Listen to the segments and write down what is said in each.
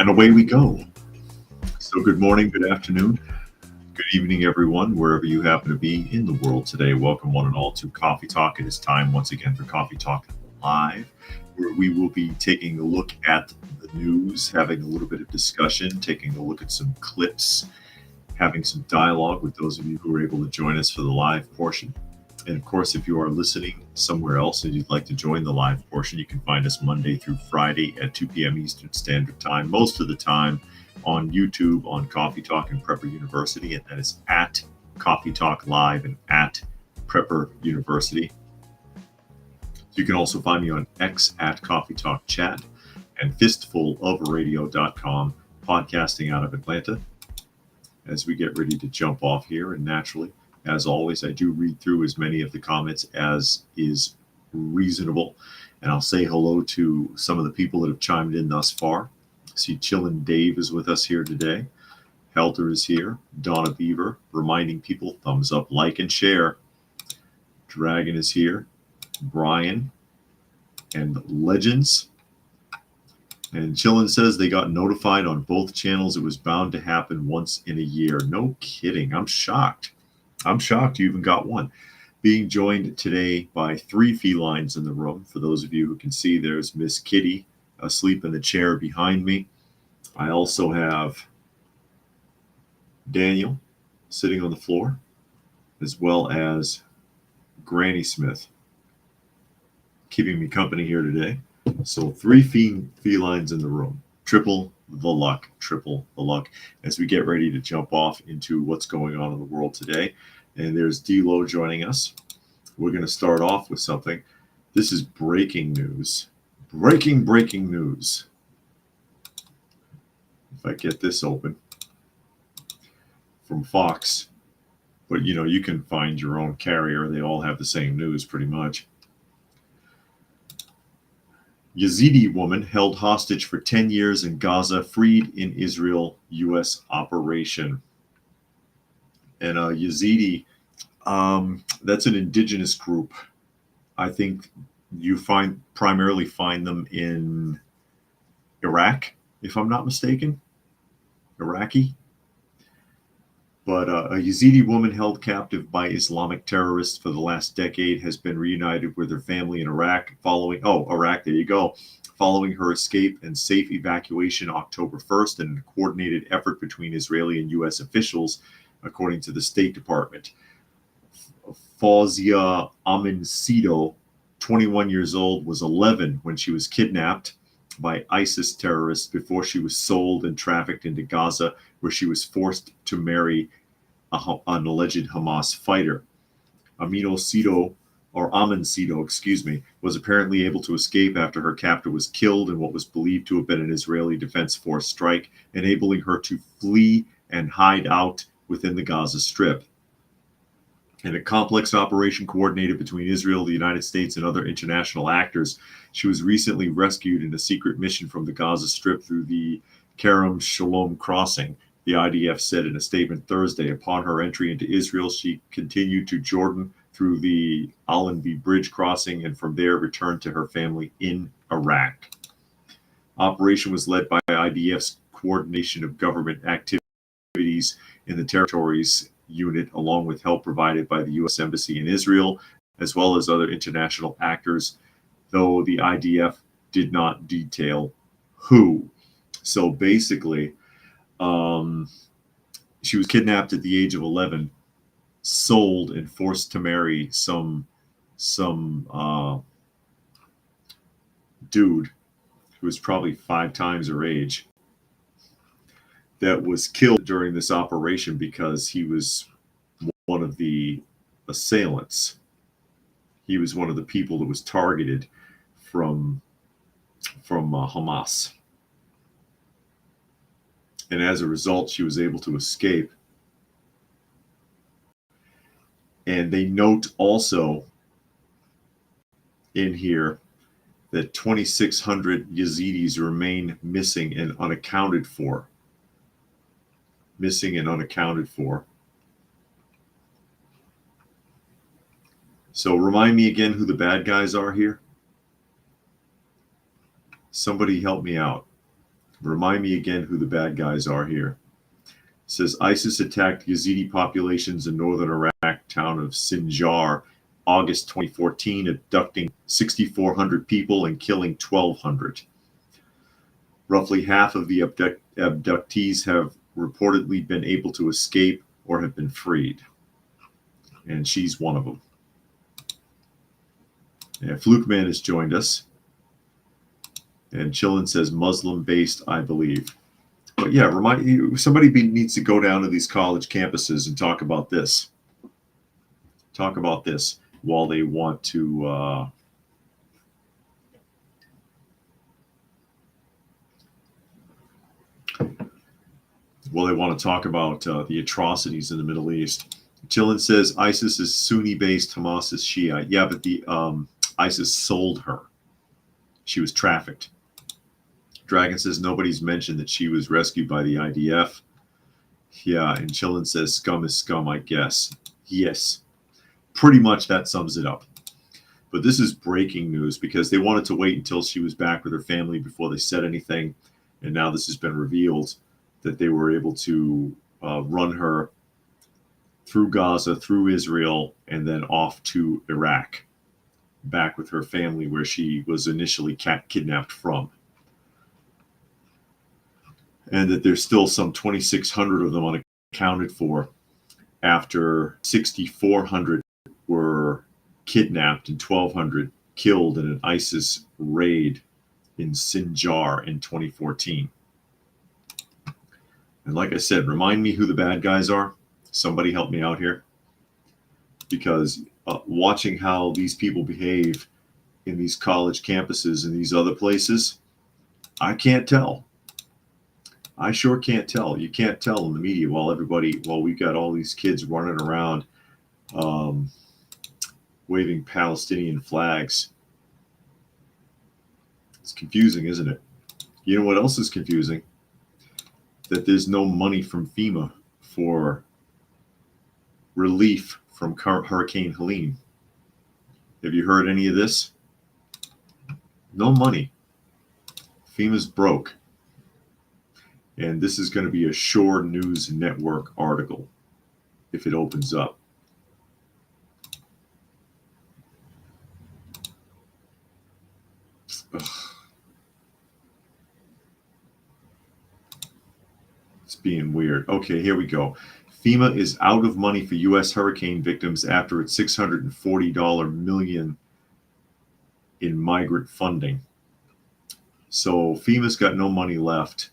And away we go. So, good morning, good afternoon, good evening, everyone, wherever you happen to be in the world today. Welcome, one and all, to Coffee Talk. It is time once again for Coffee Talk Live, where we will be taking a look at the news, having a little bit of discussion, taking a look at some clips, having some dialogue with those of you who are able to join us for the live portion. And of course, if you are listening somewhere else and you'd like to join the live portion, you can find us Monday through Friday at 2 p.m. Eastern Standard Time, most of the time on YouTube on Coffee Talk and Prepper University, and that is at Coffee Talk Live and at Prepper University. You can also find me on X at Coffee Talk Chat and fistfulofradio.com, podcasting out of Atlanta. As we get ready to jump off here, and naturally, as always, I do read through as many of the comments as is reasonable. And I'll say hello to some of the people that have chimed in thus far. I see Chillin' Dave is with us here today. Helter is here. Donna Beaver, reminding people, thumbs up, like, and share. Dragon is here. Brian and Legends. And Chillin' says they got notified on both channels. It was bound to happen once in a year. No kidding. I'm shocked. I'm shocked you even got one. Being joined today by three felines in the room. For those of you who can see, there's Miss Kitty asleep in the chair behind me. I also have Daniel sitting on the floor, as well as Granny Smith keeping me company here today. So three felines in the room. Triple the luck, as we get ready to jump off into what's going on in the world today. And there's D-Lo joining us. We're going to start off with something. This is breaking news. Breaking news. If I get this open from Fox. But, you can find your own carrier. They all have the same news pretty much. Yazidi woman held hostage for 10 years in Gaza, freed in Israel, U.S. operation. And Yazidi, that's an indigenous group. I think you primarily find them in Iraq, if I'm not mistaken. Iraqi. But a Yazidi woman held captive by Islamic terrorists for the last decade has been reunited with her family in Iraq Iraq, there you go. Following her escape and safe evacuation October 1st in a coordinated effort between Israeli and U.S. officials, according to the State Department. Fawzia Amin-Sido, 21 years old, was 11 when she was kidnapped by ISIS terrorists before she was sold and trafficked into Gaza, where she was forced to marry an alleged Hamas fighter. Amin-Sido, was apparently able to escape after her captor was killed in what was believed to have been an Israeli Defense Force strike, enabling her to flee and hide out within the Gaza Strip. In a complex operation coordinated between Israel, the United States, and other international actors, she was recently rescued in a secret mission from the Gaza Strip through the Kerem Shalom crossing, the IDF said in a statement Thursday. Upon her entry into Israel, she continued to Jordan through the Allenby Bridge crossing and from there returned to her family in Iraq. Operation was led by IDF's coordination of government activities in the territories unit, along with help provided by the U.S. Embassy in Israel, as well as other international actors, though the IDF did not detail who. So basically, she was kidnapped at the age of 11, sold and forced to marry some dude who was probably 5 times her age, that was killed during this operation because he was one of the assailants. He was one of the people that was targeted from Hamas. And as a result, she was able to escape. And they note also in here that 2,600 Yazidis remain missing and unaccounted for. So remind me again who the bad guys are here. Somebody help me out. Remind me again who the bad guys are here. It says ISIS attacked Yazidi populations in northern Iraq town of Sinjar, August 2014, abducting 6,400 people and killing 1,200. Roughly half of the abductees have reportedly been able to escape or have been freed. And she's one of them. Yeah, Flukeman has joined us. And Chillin says Muslim-based, I believe. But yeah, somebody needs to go down to these college campuses and talk about this. Talk about this while they want to talk about the atrocities in the Middle East. Chillin says ISIS is Sunni-based, Hamas is Shia. Yeah, but the ISIS sold her. She was trafficked. Dragon says nobody's mentioned that she was rescued by the IDF. Yeah, and Chillin says scum is scum, I guess. Yes, pretty much that sums it up. But this is breaking news because they wanted to wait until she was back with her family before they said anything. And now this has been revealed that they were able to run her through Gaza, through Israel, and then off to Iraq, back with her family where she was initially kidnapped from. And that there's still some 2,600 of them unaccounted for after 6,400 were kidnapped and 1,200 killed in an ISIS raid in Sinjar in 2014. And like I said, remind me who the bad guys are. Somebody help me out here. Because watching how these people behave in these college campuses and these other places, I can't tell. I sure can't tell. You can't tell in the media while we've got all these kids running around waving Palestinian flags. It's confusing, isn't it? You know what else is confusing? That there's no money from FEMA for relief from Hurricane Helene. Have you heard any of this? No money. FEMA's broke. And this is going to be a Shore News Network article if it opens up. Ugh. It's being weird. Okay, here we go. FEMA is out of money for U.S. hurricane victims after its $640 million in migrant funding. So FEMA's got no money left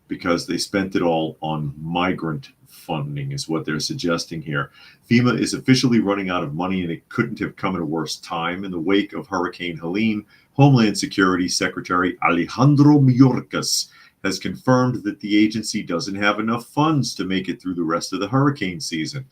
because they spent it all on migrant funding is what they're suggesting here. FEMA is officially running out of money, and it couldn't have come at a worse time. In the wake of Hurricane Helene, Homeland Security Secretary Alejandro Mayorkas has confirmed that the agency doesn't have enough funds to make it through the rest of the hurricane season.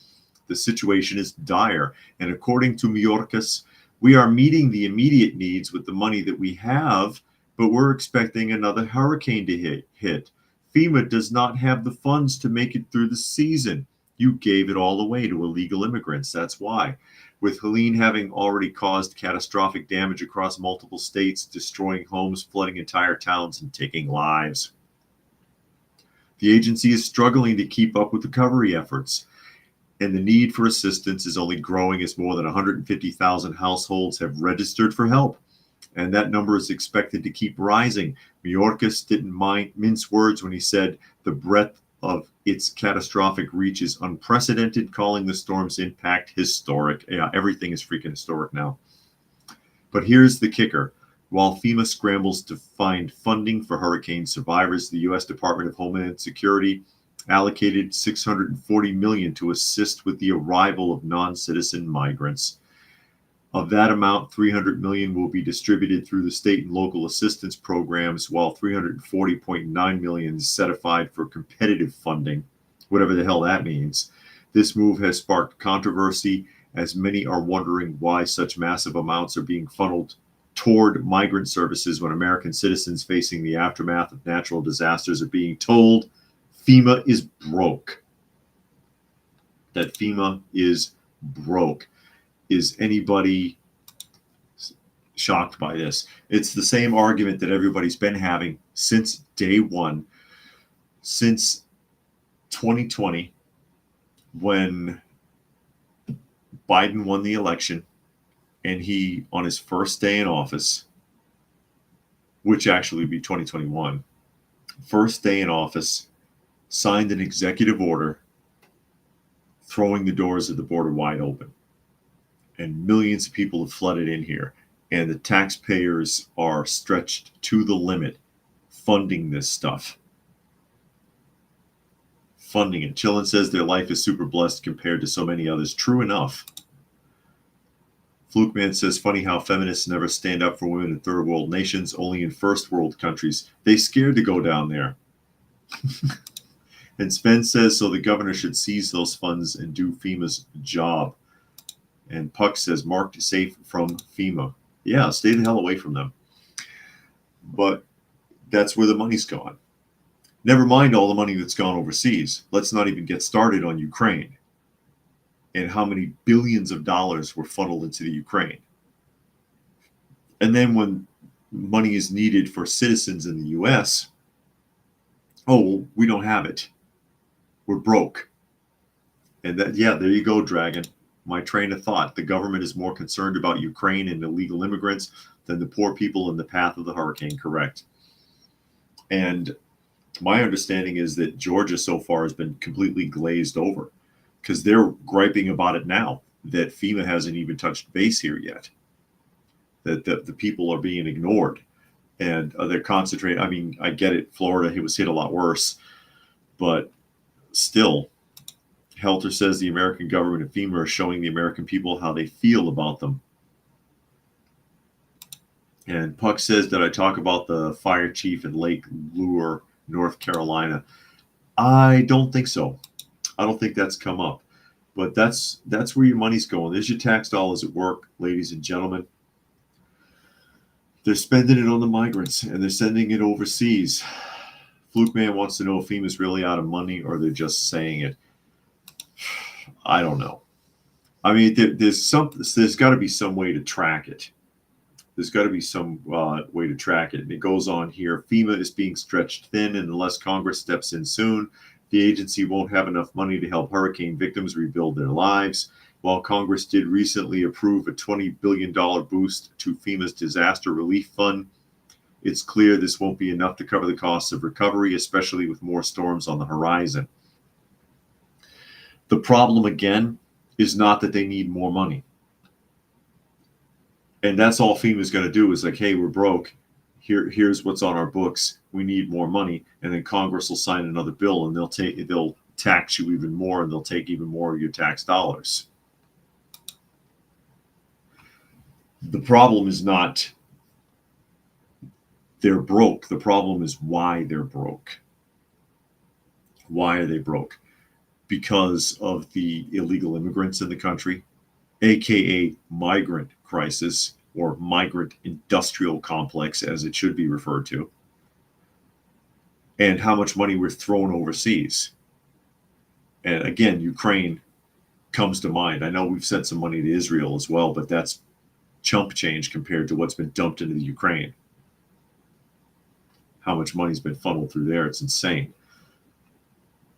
The situation is dire, and according to Mayorkas, we are meeting the immediate needs with the money that we have, but we're expecting another hurricane to hit. FEMA does not have the funds to make it through the season. You gave it all away to illegal immigrants. That's why. With Helene having already caused catastrophic damage across multiple states, destroying homes, flooding entire towns, and taking lives. The agency is struggling to keep up with recovery efforts, and the need for assistance is only growing as more than 150,000 households have registered for help. And that number is expected to keep rising. Mayorkas didn't mince words when he said the breadth of its catastrophic reach is unprecedented, calling the storm's impact historic. Yeah, everything is freaking historic now. But here's the kicker. While FEMA scrambles to find funding for hurricane survivors, the U.S. Department of Homeland Security allocated $640 million to assist with the arrival of non-citizen migrants. Of that amount, $300 million will be distributed through the state and local assistance programs, while $340.9 million is set aside for competitive funding, whatever the hell that means. This move has sparked controversy, as many are wondering why such massive amounts are being funneled toward migrant services when American citizens facing the aftermath of natural disasters are being told FEMA is broke. That FEMA is broke. Is anybody shocked by this. It's the same argument that everybody's been having since day one, since 2020, when Biden won the election and he, on his first day in office, which actually would be 2021, first day in office, signed an executive order throwing the doors of the border wide open. And millions of people have flooded in here. And the taxpayers are stretched to the limit funding this stuff. Funding it. Chillin says their life is super blessed compared to so many others. True enough. Fluke Man says, funny how feminists never stand up for women in third world nations, only in first world countries. They scared to go down there. And Sven says, so the governor should seize those funds and do FEMA's job. And Puck says, marked safe from FEMA. Yeah, stay the hell away from them. But that's where the money's gone. Never mind all the money that's gone overseas. Let's not even get started on Ukraine and how many billions of dollars were funneled into the Ukraine. And then when money is needed for citizens in the US, oh, we don't have it. We're broke. And that, yeah, there you go, Dragon. My train of thought. The government is more concerned about Ukraine and illegal immigrants than the poor people in the path of the hurricane, correct? And my understanding is that Georgia so far has been completely glazed over because they're griping about it now, that FEMA hasn't even touched base here yet, that the people are being ignored. And they're concentrating. I mean, I get it. Florida, it was hit a lot worse. But still, Helter says the American government and FEMA are showing the American people how they feel about them. And Puck says that I talk about the fire chief in Lake Lure, North Carolina. I don't think so. I don't think that's come up. But that's where your money's going. There's your tax dollars at work, ladies and gentlemen. They're spending it on the migrants, and they're sending it overseas. Fluke Man wants to know if FEMA's really out of money or they're just saying it. I don't know. I mean, there's got to be some way to track it. There's got to be some way to track it. And it goes on here. FEMA is being stretched thin, and unless Congress steps in soon, the agency won't have enough money to help hurricane victims rebuild their lives. While Congress did recently approve a $20 billion boost to FEMA's disaster relief fund, it's clear this won't be enough to cover the costs of recovery, especially with more storms on the horizon. The problem, again, is not that they need more money. And that's all FEMA's going to do is like, hey, we're broke. Here's what's on our books. We need more money. And then Congress will sign another bill and they'll tax you even more and they'll take even more of your tax dollars. The problem is not they're broke. The problem is why they're broke. Why are they broke? Because of the illegal immigrants in the country, aka migrant crisis or migrant industrial complex, as it should be referred to, and how much money we're throwing overseas. And again, Ukraine comes to mind. I know we've sent some money to Israel as well, but that's chump change compared to what's been dumped into the Ukraine. How much money's been funneled through there, it's insane.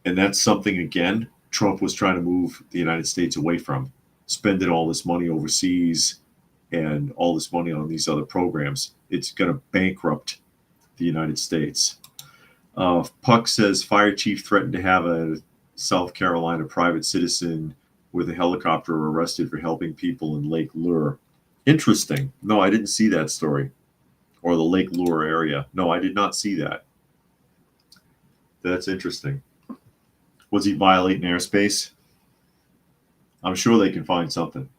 And that's something, again, Trump was trying to move the United States away from, spending all this money overseas and all this money on these other programs. It's going to bankrupt the United States. Puck says fire chief threatened to have a South Carolina private citizen with a helicopter arrested for helping people in Lake Lure. Interesting. No, I didn't see that story. Or the Lake Lure area. No, I did not see that. That's interesting. Was he violating airspace? I'm sure they can find something.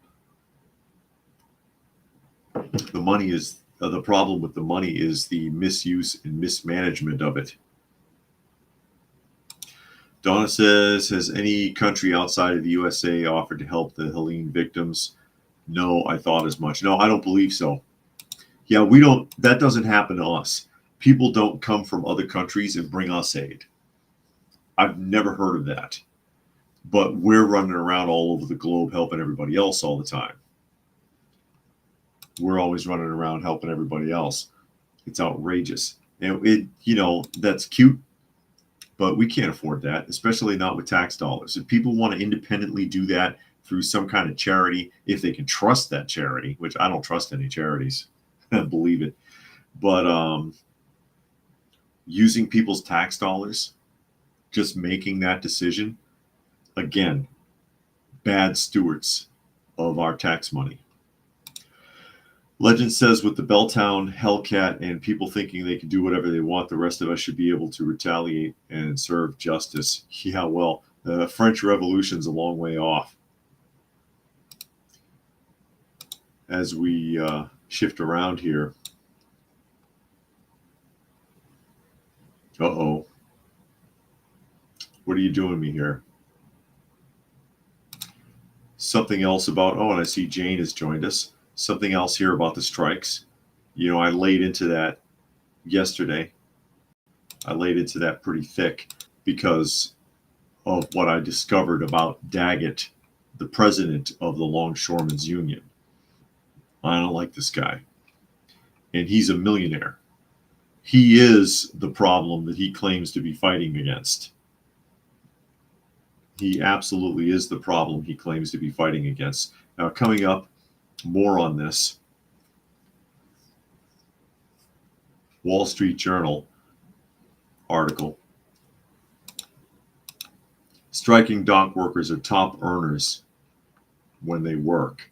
The problem with the money is the misuse and mismanagement of it. Donna says, has any country outside of the USA offered to help the Helene victims? No, I thought as much. No, I don't believe so. Yeah, that doesn't happen to us. People don't come from other countries and bring us aid. I've never heard of that. But we're running around all over the globe helping everybody else all the time. we're always running around helping everybody else. It's outrageous. And that's cute, but we can't afford that, especially not with tax dollars. If people want to independently do that through some kind of charity, if they can trust that charity, which I don't trust any charities, believe it, but using people's tax dollars, just making that decision, again, bad stewards of our tax money. Legend says with the Belltown Hellcat and people thinking they can do whatever they want, the rest of us should be able to retaliate and serve justice. Yeah, well, the French Revolution's a long way off. As we shift around here. Uh-oh. What are you doing to me here? Something else about, and I see Jane has joined us. Something else here about the strikes. I laid into that yesterday. I laid into that pretty thick because of what I discovered about Daggett, the president of the Longshoremen's Union. I don't like this guy. And he's a millionaire. He is the problem that he claims to be fighting against. He absolutely is the problem he claims to be fighting against. Now, coming up, more on this. Wall Street Journal article. Striking dock workers are top earners when they work.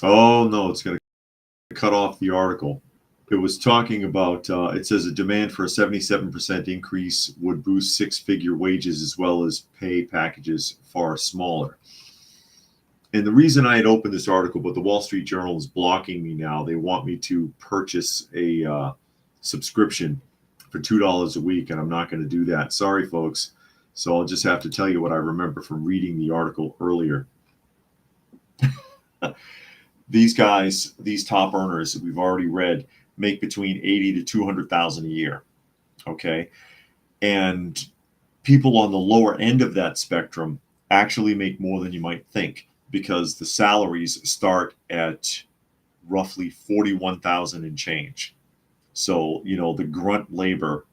Oh, no, it's going to cut off the article. It was talking about, it says a demand for a 77% increase would boost six-figure wages as well as pay packages far smaller. And the reason I had opened this article, but the Wall Street Journal is blocking me now. They want me to purchase a subscription for $2 a week, and I'm not going to do that. Sorry, folks. So I'll just have to tell you what I remember from reading the article earlier. These guys, these top earners that we've already read, make between 80 to 200,000 a year. Okay. And people on the lower end of that spectrum actually make more than you might think, because the salaries start at roughly 41,000 and change. So, the grunt labor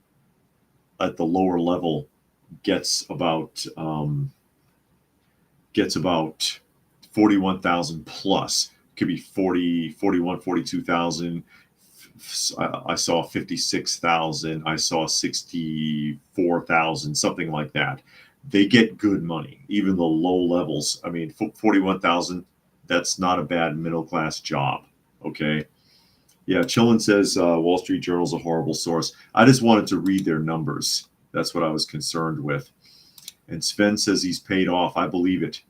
at the lower level gets about 41,000 plus. Could be 40, 41, 42,000. I saw 56,000. I saw 64,000, something like that. They get good money, even the low levels. I mean, 41,000, that's not a bad middle-class job, okay? Yeah, Chillin says Wall Street Journal's a horrible source. I just wanted to read their numbers. That's what I was concerned with. And Sven says he's paid off. I believe it.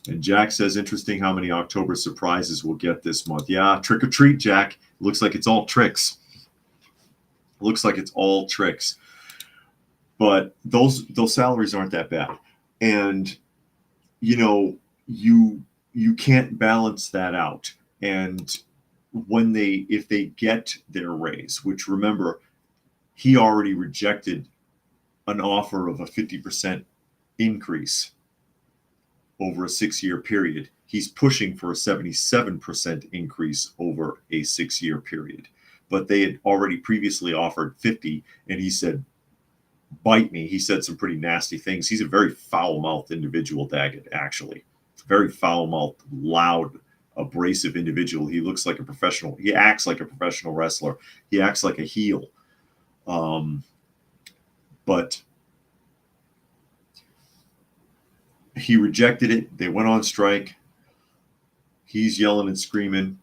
And Jack says, interesting how many October surprises we'll get this month. Yeah, trick or treat, Jack. Looks like it's all tricks. Looks like it's all tricks. But those salaries aren't that bad. And, you can't balance that out. And if they get their raise, which remember, he already rejected an offer of a 50% increase over a 6-year period. He's pushing for a 77% increase over a 6-year period. But they had already previously offered 50, and he said, bite me. He said some pretty nasty things. He's a very foul-mouthed individual, Daggett, actually. Very foul-mouthed, loud, abrasive individual. He looks like a professional. He acts like a professional wrestler. He acts like a heel. But he rejected it. They went on strike. He's yelling and screaming.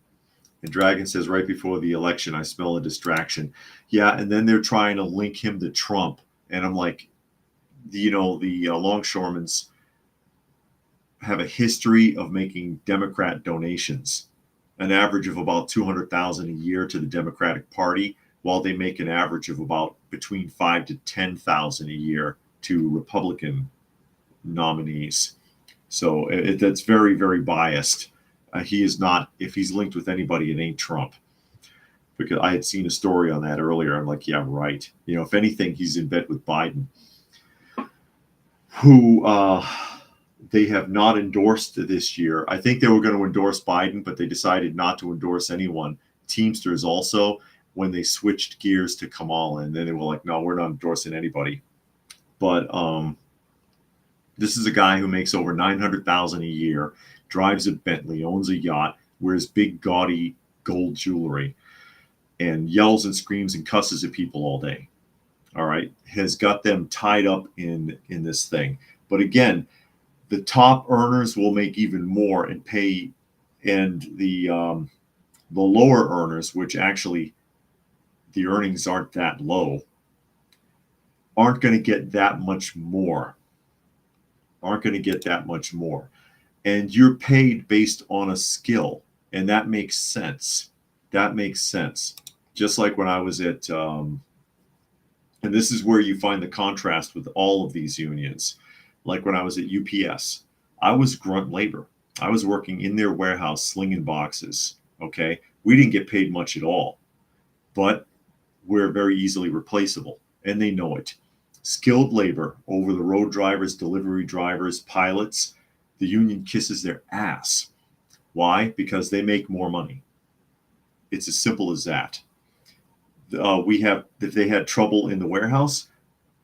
And Dragon says, right before the election, I smell a distraction. Yeah, and then they're trying to link him to Trump. And I'm like, the longshoremen's have a history of making Democrat donations, an average of about 200,000 a year to the Democratic Party, while they make an average of about between 5 to 10,000 a year to Republican nominees. So that's very, very biased. He is not, if he's linked with anybody, it ain't Trump. Because I had seen a story on that earlier. I'm like, yeah, right. If anything, he's in bed with Biden, who They have not endorsed this year. I think they were going to endorse Biden, but they decided not to endorse anyone. Teamsters also, when they switched gears to Kamala, and then they were like, no, we're not endorsing anybody. But this is a guy who makes over 900,000 a year, drives a Bentley, owns a yacht, wears big gaudy gold jewelry, and yells and screams and cusses at people all day. All right, has got them tied up in this thing. But again, the top earners will make even more and pay, and the lower earners, which actually the earnings aren't that low, aren't going to get that much more. Aren't going to get that much more. And you're paid based on a skill, and that makes sense. That makes sense. Just like when I was at, and this is where you find the contrast with all of these unions. Like when I was at UPS, I was grunt labor. I was working in their warehouse slinging boxes. Okay. We didn't get paid much at all, but we're very easily replaceable, and they know it. Skilled labor, over the road drivers, delivery drivers, pilots, the union kisses their ass. Why? Because they make more money. It's as simple as that. If they had trouble in the warehouse,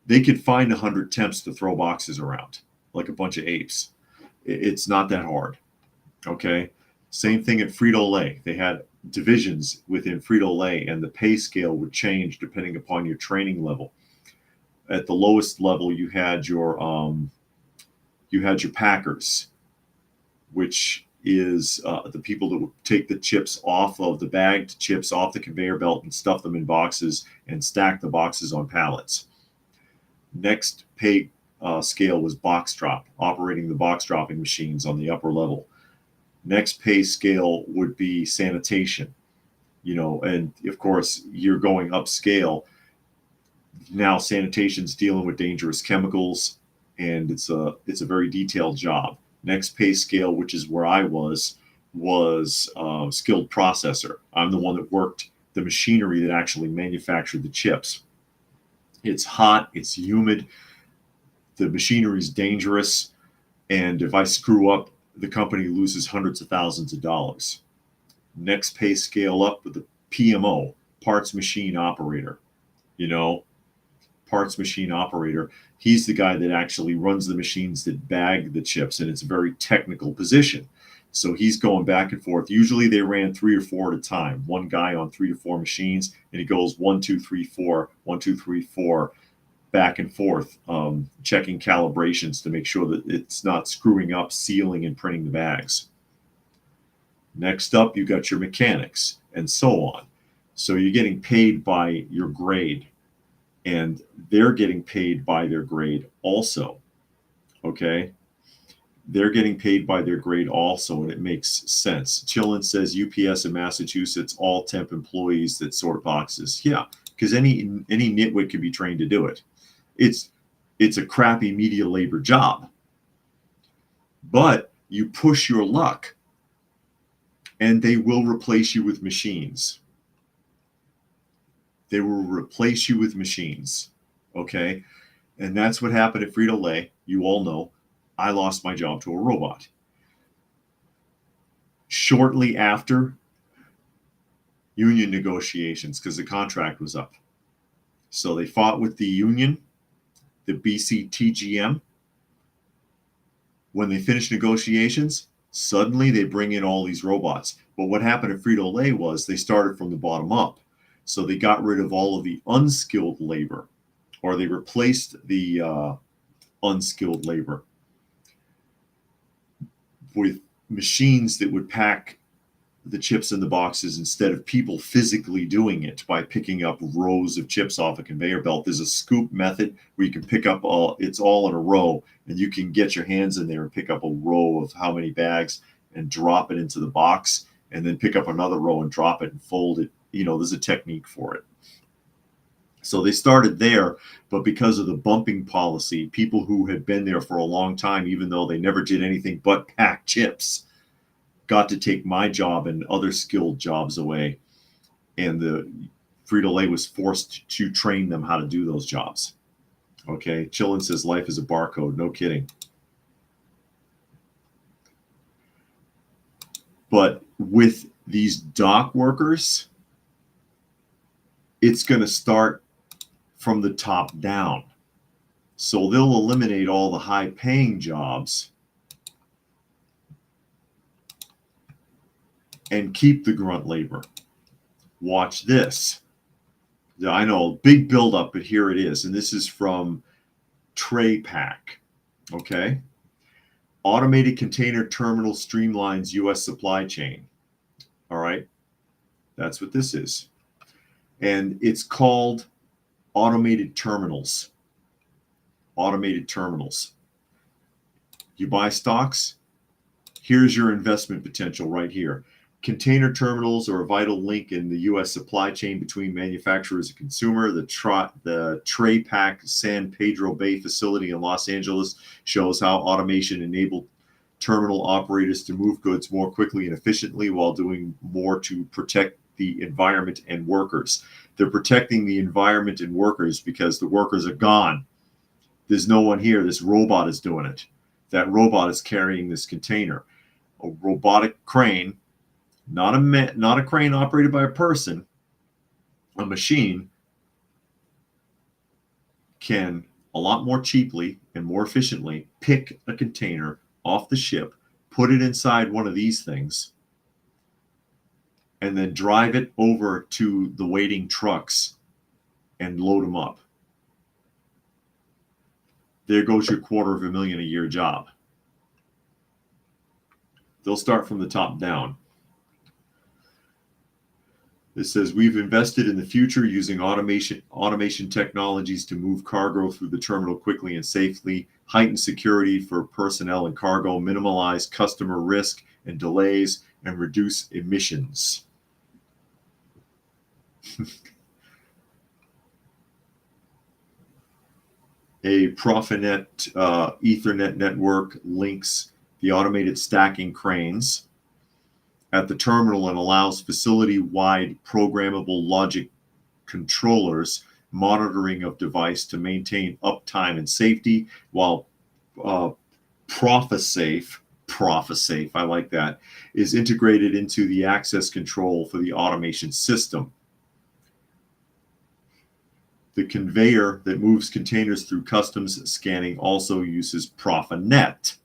they could find 100 temps to throw boxes around like a bunch of apes. It's not that hard. Okay. Same thing at Frito-Lay. They had divisions within Frito-Lay, and the pay scale would change depending upon your training level. At the lowest level, you had your packers, which is the people that would take the chips off of the bagged chips off the conveyor belt and stuff them in boxes and stack the boxes on pallets. Next pay scale was box drop, operating the box dropping machines on the upper level. Next pay scale would be sanitation, and of course you're going upscale. Now sanitation's dealing with dangerous chemicals, and it's a very detailed job. Next pay scale, which is where I was skilled processor. I'm the one that worked the machinery that actually manufactured the chips. It's hot, it's humid, the machinery is dangerous, and if I screw up, the company loses hundreds of thousands of dollars. Next pay scale up with the PMO, parts machine operator. Parts machine operator. He's the guy that actually runs the machines that bag the chips, and it's a very technical position. So he's going back and forth. Usually they ran 3 or 4 at a time, one guy on 3 to 4 machines, and he goes 1, 2, 3, 4, 1, 2, 3, 4, back and forth, checking calibrations to make sure that it's not screwing up sealing and printing the bags. Next up, you got your mechanics, and so on. So you're getting paid by your grade, and they're getting paid by their grade also. Okay? They're getting paid by their grade also, and it makes sense. Chillin says UPS in Massachusetts, all temp employees that sort boxes. Yeah, because any nitwit can be trained to do it. It's a crappy media labor job, but you push your luck, and they will replace you with machines. They will replace you with machines. Okay, and that's what happened at Frito-Lay. You all know I lost my job to a robot. Shortly after, union negotiations, because the contract was up. So they fought with the union, the BCTGM. When they finished negotiations, suddenly they bring in all these robots. But what happened at Frito-Lay was they started from the bottom up. So they got rid of all of the unskilled labor, or they replaced the unskilled labor with machines that would pack the chips in the boxes instead of people physically doing it by picking up rows of chips off a conveyor belt. There's a scoop method where you can pick up it's all in a row, and you can get your hands in there and pick up a row of how many bags and drop it into the box, and then pick up another row and drop it and fold it. There's a technique for it. So they started there, but because of the bumping policy, people who had been there for a long time, even though they never did anything but pack chips, got to take my job and other skilled jobs away. And the Frito-Lay was forced to train them how to do those jobs. Okay. Chillin says life is a barcode. No kidding. But with these dock workers, it's going to start from the top down. So they'll eliminate all the high-paying jobs and keep the grunt labor. Watch this. I know, big buildup, but here it is. And this is from TrayPack. Okay. Automated container terminal streamlines U.S. supply chain. All right. That's what this is. And it's called automated terminals. Automated terminals. You buy stocks. Here's your investment potential right here. Container terminals are a vital link in the U.S. supply chain between manufacturers and consumer. The TrayPack San Pedro Bay facility in Los Angeles shows how automation enabled terminal operators to move goods more quickly and efficiently while doing more to protect the environment and workers. They're protecting the environment and workers because the workers are gone. There's no one here. This robot is doing it. That robot is carrying this container. A robotic crane, not a crane operated by a person, a machine, can a lot more cheaply and more efficiently pick a container off the ship, put it inside one of these things, and then drive it over to the waiting trucks and load them up. There goes your $250,000 a year job. They'll start from the top down. It says, we've invested in the future using automation technologies to move cargo through the terminal quickly and safely, heighten security for personnel and cargo, minimize customer risk and delays, and reduce emissions. A Profinet Ethernet network links the automated stacking cranes at the terminal and allows facility-wide programmable logic controllers monitoring of device to maintain uptime and safety, while ProfiSafe, I like that, is integrated into the access control for the automation system. The conveyor that moves containers through customs scanning also uses Profinet.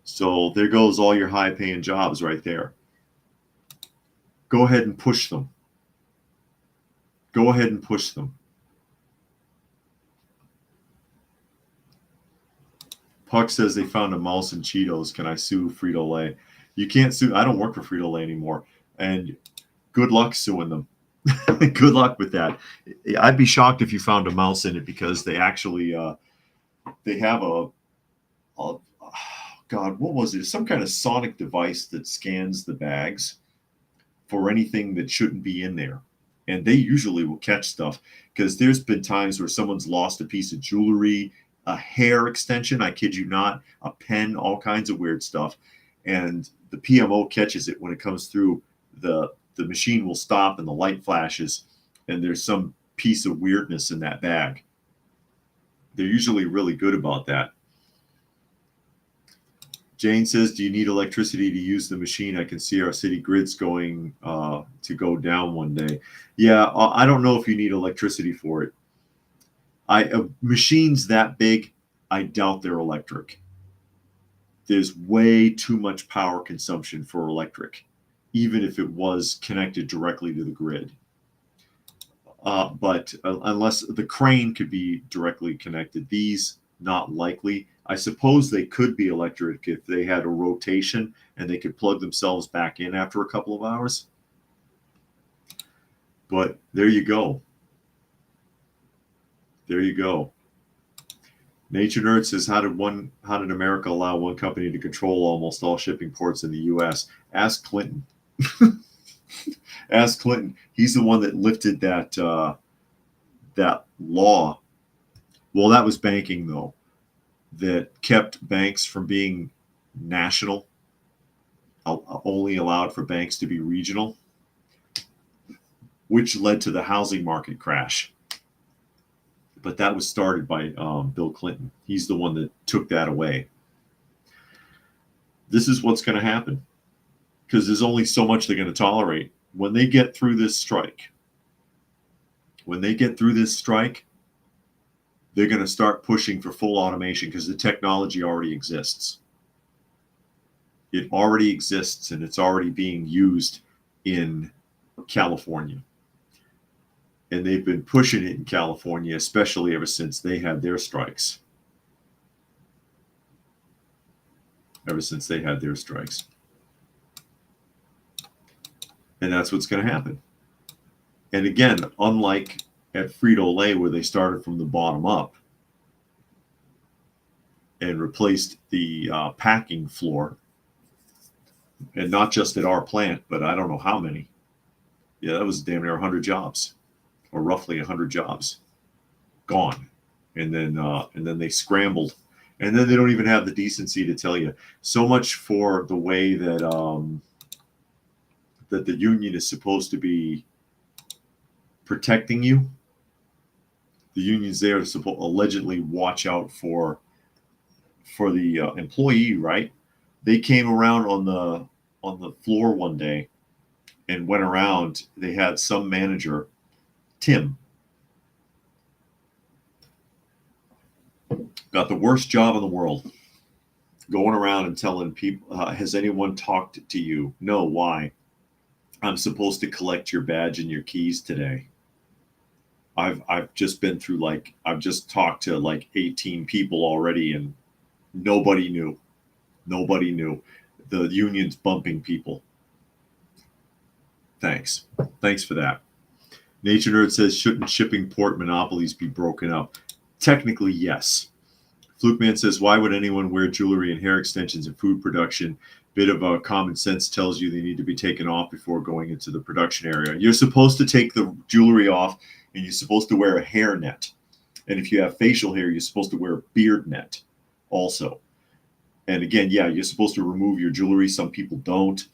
So there goes all your high-paying jobs right there. Go ahead and push them. Go ahead and push them. Puck says they found a mouse in Cheetos. Can I sue Frito-Lay? You can't sue. I don't work for Frito-Lay anymore. And good luck suing them. Good luck with that. I'd be shocked if you found a mouse in it, because they actually they have a God, what was it? Some kind of sonic device that scans the bags for anything that shouldn't be in there. And they usually will catch stuff, because there's been times where someone's lost a piece of jewelry, a hair extension, I kid you not, a pen, all kinds of weird stuff. And the PMO catches it when it comes through. The machine will stop and the light flashes, and there's some piece of weirdness in that bag. They're usually really good about that. Jane says, do you need electricity to use the machine? I can see our city grids going to go down one day. Yeah, I don't know if you need electricity for it. Machines that big, I doubt they're electric. There's way too much power consumption for electric, even if it was connected directly to the grid. But unless the crane could be directly connected, these not likely. I suppose they could be electric if they had a rotation and they could plug themselves back in after a couple of hours. But there you go. There you go. Nature Nerd says, how did America allow one company to control almost all shipping ports in the U.S.? Ask Clinton. Ask Clinton. He's the one that lifted that law. Well, that was banking, though, that kept banks from being national, only allowed for banks to be regional, which led to the housing market crash. But that was started by Bill Clinton. He's the one that took that away. This is what's going to happen, because there's only so much they're going to tolerate. When they get through this strike, they're going to start pushing for full automation, because the technology already exists. It already exists, and it's already being used in California. And they've been pushing it in California, especially ever since they had their strikes. And that's what's going to happen. And again, unlike at Frito-Lay, where they started from the bottom up and replaced the packing floor, and not just at our plant, but I don't know how many. Yeah, that was damn near 100 jobs, or roughly 100 jobs gone. And then they scrambled. And then they don't even have the decency to tell you. So much for the way that that the union is supposed to be protecting you. The union's there to allegedly watch out for the employee, right? They came around on the floor one day and went around. They had some manager, Tim, got the worst job in the world, going around and telling people, has anyone talked to you? No. Why? I'm supposed to collect your badge and your keys today. I've just been through I've just talked to 18 people already, and nobody knew. The union's bumping people. Thanks for that. Nature Nerd says, shouldn't shipping port monopolies be broken up? Technically, yes. Fluke Man says, why would anyone wear jewelry and hair extensions in food production? Bit of common sense tells you they need to be taken off before going into the production area. You're supposed to take the jewelry off, and you're supposed to wear a hair net. And if you have facial hair, you're supposed to wear a beard net also. And again, yeah, you're supposed to remove your jewelry. Some people don't.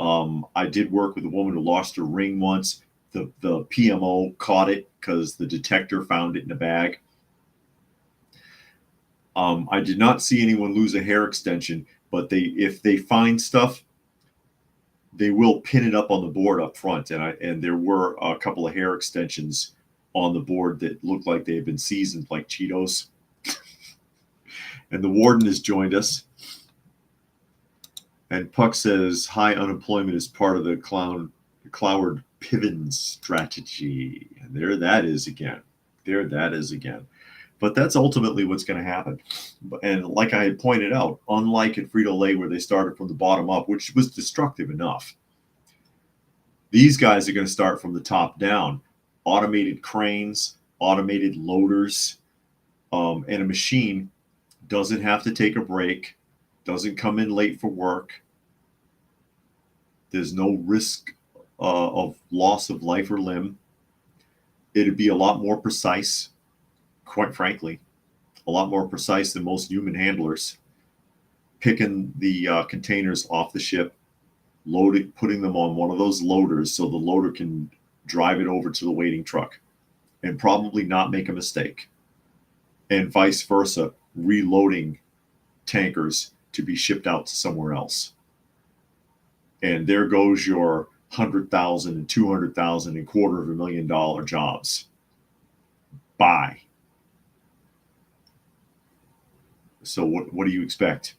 I did work with a woman who lost her ring once. The PMO caught it because the detector found it in a bag. I did not see anyone lose a hair extension, but if they find stuff, they will pin it up on the board up front. And there were a couple of hair extensions on the board that looked like they had been seasoned like Cheetos. And the warden has joined us. And Puck says, high unemployment is part of the Cloward Piven strategy. And there that is again. But that's ultimately what's going to happen. And like I had pointed out, unlike at Frito-Lay, where they started from the bottom up, which was destructive enough, these guys are going to start from the top down. Automated cranes, automated loaders, and a machine doesn't have to take a break, doesn't come in late for work. There's no risk of loss of life or limb. It'd be a lot more precise, quite frankly, a lot more precise than most human handlers. Picking the containers off the ship, putting them on one of those loaders so the loader can drive it over to the waiting truck and probably not make a mistake. And vice versa, reloading tankers to be shipped out to somewhere else. And there goes your $100,000 and $200,000 and $250,000 jobs. Bye. So what do you expect?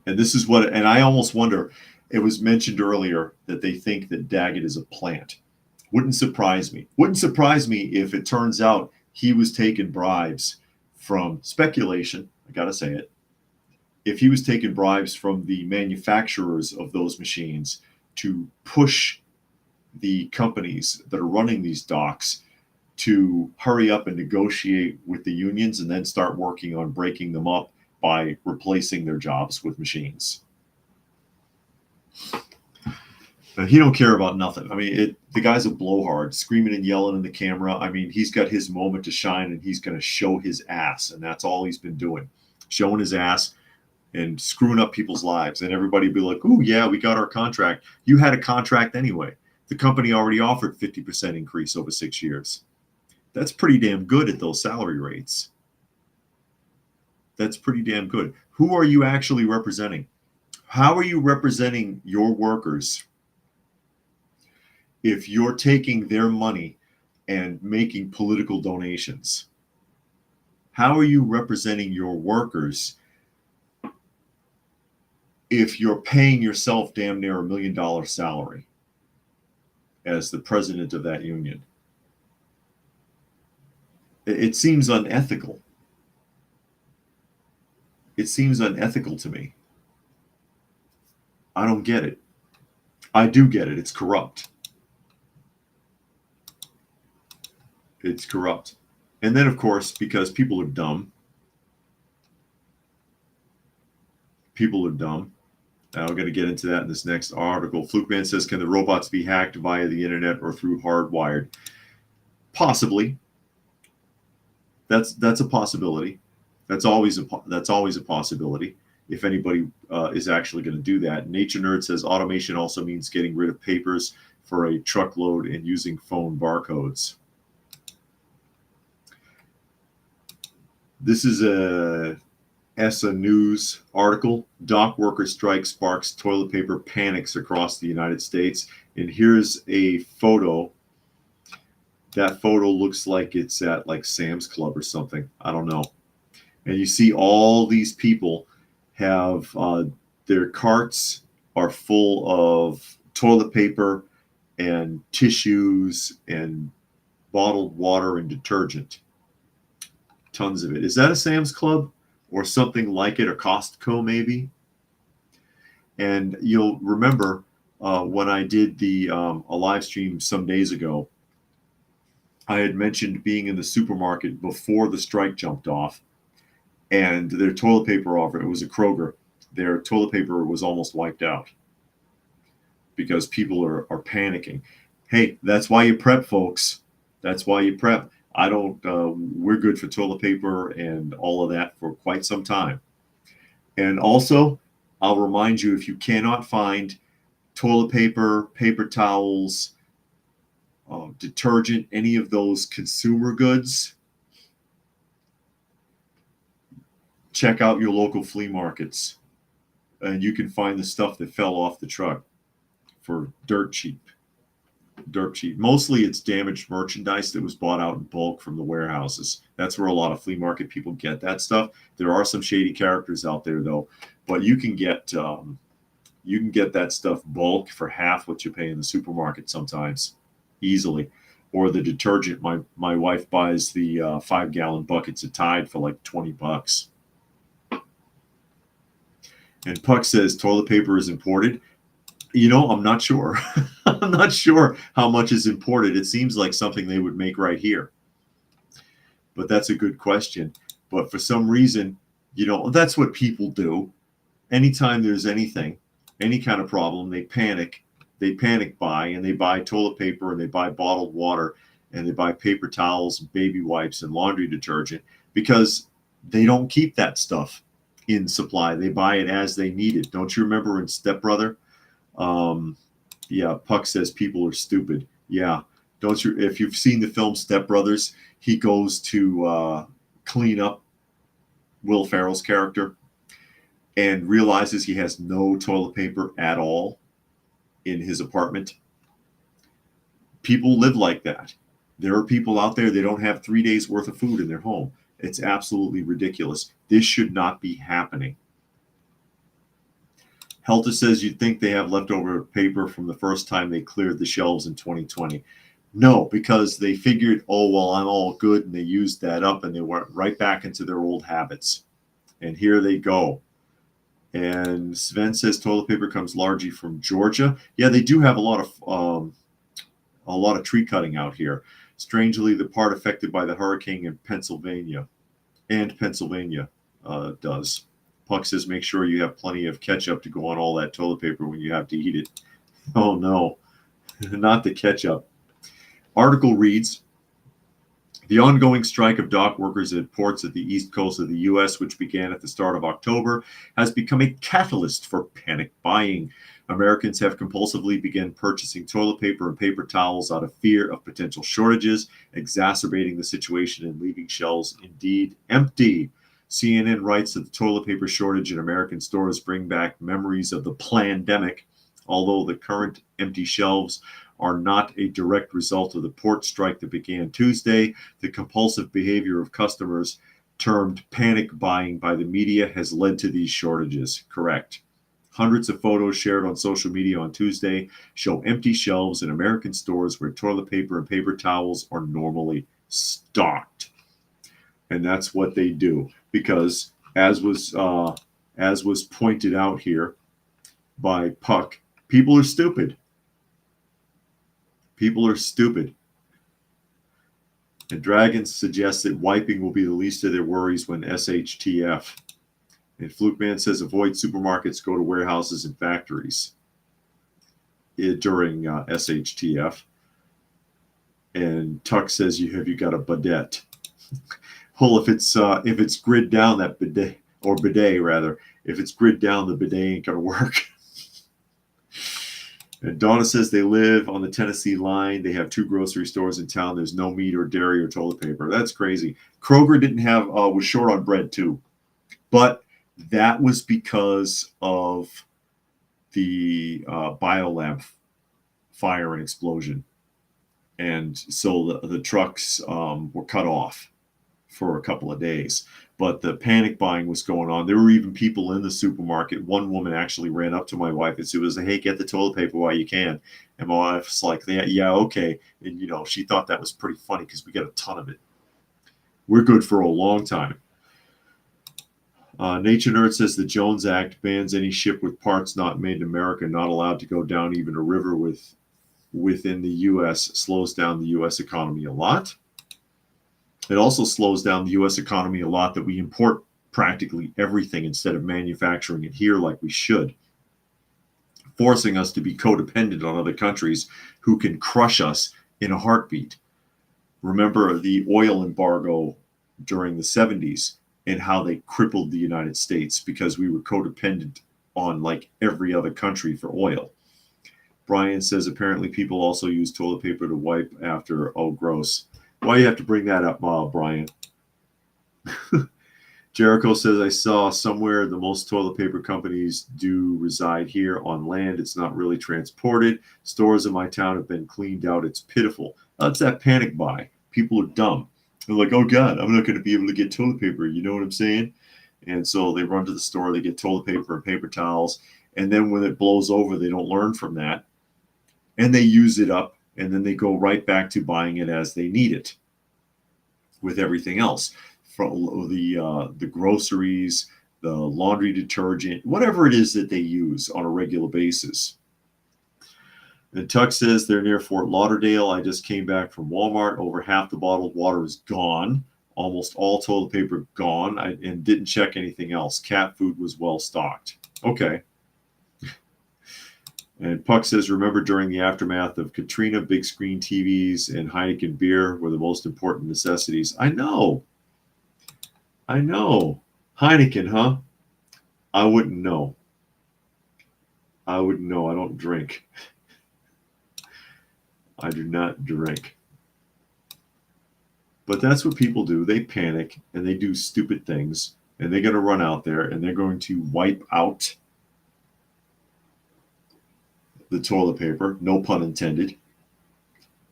And this is and I almost wonder, it was mentioned earlier that they think that Daggett is a plant. Wouldn't surprise me. Wouldn't surprise me if it turns out he was taking bribes from speculation. I got to say it. If he was taking bribes from the manufacturers of those machines to push the companies that are running these docks to hurry up and negotiate with the unions and then start working on breaking them up by replacing their jobs with machines. He don't care about nothing. I mean, the guy's a blowhard, screaming and yelling in the camera. I mean, he's got his moment to shine, and he's going to show his ass, and that's all he's been doing, showing his ass and screwing up people's lives. And everybody be like, oh, yeah, we got our contract. You had a contract anyway. The company already offered 50% increase over 6 years. That's pretty damn good at those salary rates. That's pretty damn good. Who are you actually representing? How are you representing your workers if you're taking their money and making political donations? How are you representing your workers if you're paying yourself damn near $1 million salary as the president of that union? It seems unethical. It seems unethical to me. I don't get it. I do get it. It's corrupt. It's corrupt. And then, of course, because people are dumb, I'm going to get into that in this next article. Flukeman says, can the robots be hacked via the internet or through hardwired? Possibly. That's a possibility. That's always a possibility. If anybody is actually going to do that. Nature Nerd says automation also means getting rid of papers for a truckload and using phone barcodes. This is a ESSA News article. Dock worker strike sparks toilet paper panics across the United States. And here's a photo. That photo looks like it's at like Sam's Club or something. I don't know. And you see all these people have their carts are full of toilet paper and tissues and bottled water and detergent. Tons of it. Is that a Sam's Club or something like it, or Costco maybe? And you'll remember when I did a live stream some days ago, I had mentioned being in the supermarket before the strike jumped off, and their toilet paper offer, it was a Kroger, their toilet paper was almost wiped out because people are panicking. Hey, that's why you prep, folks. That's why you prep. We're good for toilet paper and all of that for quite some time. And also, I'll remind you, if you cannot find toilet paper, paper towels, detergent, any of those consumer goods, check out your local flea markets. And you can find the stuff that fell off the truck for dirt cheap. Mostly it's damaged merchandise that was bought out in bulk from the warehouses. That's where a lot of flea market people get that stuff. There are some shady characters out there though, but you can get that stuff bulk for half what you pay in the supermarket sometimes, easily. Or the detergent, my wife buys the 5-gallon buckets of Tide for like $20. And Puck says toilet paper is imported. I'm not sure. I'm not sure how much is imported. It seems like something they would make right here. But that's a good question. But for some reason, that's what people do. Anytime there's any kind of problem, they panic. They panic buy, and they buy toilet paper, and they buy bottled water, and they buy paper towels, baby wipes, and laundry detergent because they don't keep that stuff in supply. They buy it as they need it. Don't you remember in Step Brother? Yeah, Puck says people are stupid. Yeah, don't you? If you've seen the film Step Brothers, he goes to clean up Will Ferrell's character and realizes he has no toilet paper at all in his apartment. People live like that. There are people out there, they don't have 3 days worth of food in their home. It's absolutely ridiculous. This should not be happening. Helter says you'd think they have leftover paper from the first time they cleared the shelves in 2020. No, because they figured, oh, well, I'm all good, and they used that up, and they went right back into their old habits. And here they go. And Sven says toilet paper comes largely from Georgia. Yeah, they do have a lot of tree cutting out here. Strangely, the part affected by the hurricane in Pennsylvania does. Puck says make sure you have plenty of ketchup to go on all that toilet paper when you have to eat it. Oh no, not the ketchup. Article reads, the ongoing strike of dock workers at ports at the east coast of the U.S., which began at the start of October, has become a catalyst for panic buying. Americans have compulsively begun purchasing toilet paper and paper towels out of fear of potential shortages, exacerbating the situation and leaving shelves indeed empty. CNN writes that the toilet paper shortage in American stores bring back memories of the plandemic, although the current empty shelves are not a direct result of the port strike that began Tuesday. The compulsive behavior of customers, termed panic buying by the media, has led to these shortages. Correct. Hundreds of photos shared on social media on Tuesday show empty shelves in American stores where toilet paper and paper towels are normally stocked. And that's what they do, because as was pointed out here by Puck, people are stupid. People are stupid. And Dragons suggests that wiping will be the least of their worries when SHTF. And Flukeman says avoid supermarkets, go to warehouses and factories during SHTF. And Tuck says, have you got a bidet? Well, if it's grid down, that bidet, or bidet rather, if it's grid down, the bidet ain't gonna work. And Donna says they live on the Tennessee line. They have 2 grocery stores in town. There's no meat or dairy or toilet paper. That's crazy. Kroger was short on bread too, but that was because of the biolab fire and explosion, and so the trucks were cut off for a couple of days. But the panic buying was going on. There were even people in the supermarket. One woman actually ran up to my wife and said, "Hey, get the toilet paper while you can." And my wife's like, "Yeah, okay." And she thought that was pretty funny because we get a ton of it. We're good for a long time. Nature Nerd says the Jones Act bans any ship with parts not made in America not allowed to go down even a river within the U.S. slows down the U.S. economy a lot. It also slows down the U.S. economy a lot that we import practically everything instead of manufacturing it here like we should, forcing us to be codependent on other countries who can crush us in a heartbeat. Remember the oil embargo during the 70s and how they crippled the United States because we were codependent on like every other country for oil. Brian says apparently people also use toilet paper to wipe after. Oh, gross. Why do you have to bring that up, Brian? Jericho says, I saw somewhere the most toilet paper companies do reside here on land. It's not really transported. Stores in my town have been cleaned out. It's pitiful. That's that panic buy. People are dumb. They're like, oh, God, I'm not going to be able to get toilet paper. You know what I'm saying? And so they run to the store. They get toilet paper and paper towels. And then when it blows over, they don't learn from that. And they use it up. And then they go right back to buying it as they need it with everything else. From the groceries, the laundry detergent, whatever it is that they use on a regular basis. And Tuck says they're near Fort Lauderdale. I just came back from Walmart. Over half the bottled water is gone. Almost all toilet paper gone. And didn't check anything else. Cat food was well stocked. Okay. And Puck says, remember during the aftermath of Katrina, big screen TVs and Heineken beer were the most important necessities. I know. Heineken, huh? I wouldn't know. I don't drink. I do not drink. But that's what people do. They panic and they do stupid things. And they're going to run out there and they're going to wipe out the toilet paper, no pun intended,